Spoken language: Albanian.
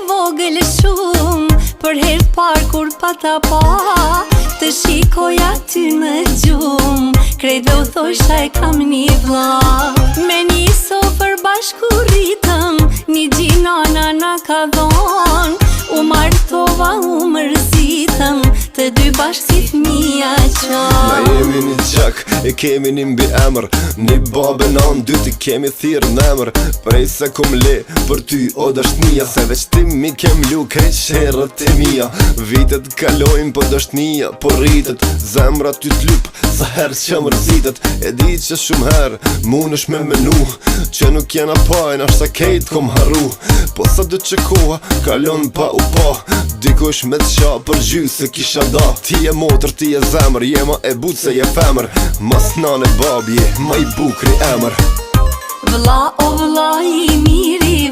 vogël shumë, për herë parë kur pata pa, të shikoj aty në gjumë, krejtve u thosha e kam një vlla. Me një sofër bashku rritëm, një gjinana na ka dhonë, u martova u mërzitëm, të dy bashkë si fëmija qanë. Na jemi një qak, e kemi një mbi emër, një babë nan, dy ti kemi thirë në emër. Prej se kum le, për ty o dështnia, se veç ti mi kem lu krejt sherët e mija. Vitet kalojnë për dështnia, por rritet, zemra ty t'lup, sa herë që mërzitet. E di që shumë herë, mun është me menu, që nuk jena pajnë, ashtë sa kejt kom harru. Po sa dë që koha, kalon pa u pa, dikush me t'qa për gjysë se kisha da. Ti e motër, ti e zemër, jema e butë se je femër, mas nane babje, ma i bukri emër. Vëlla o vëlla i miri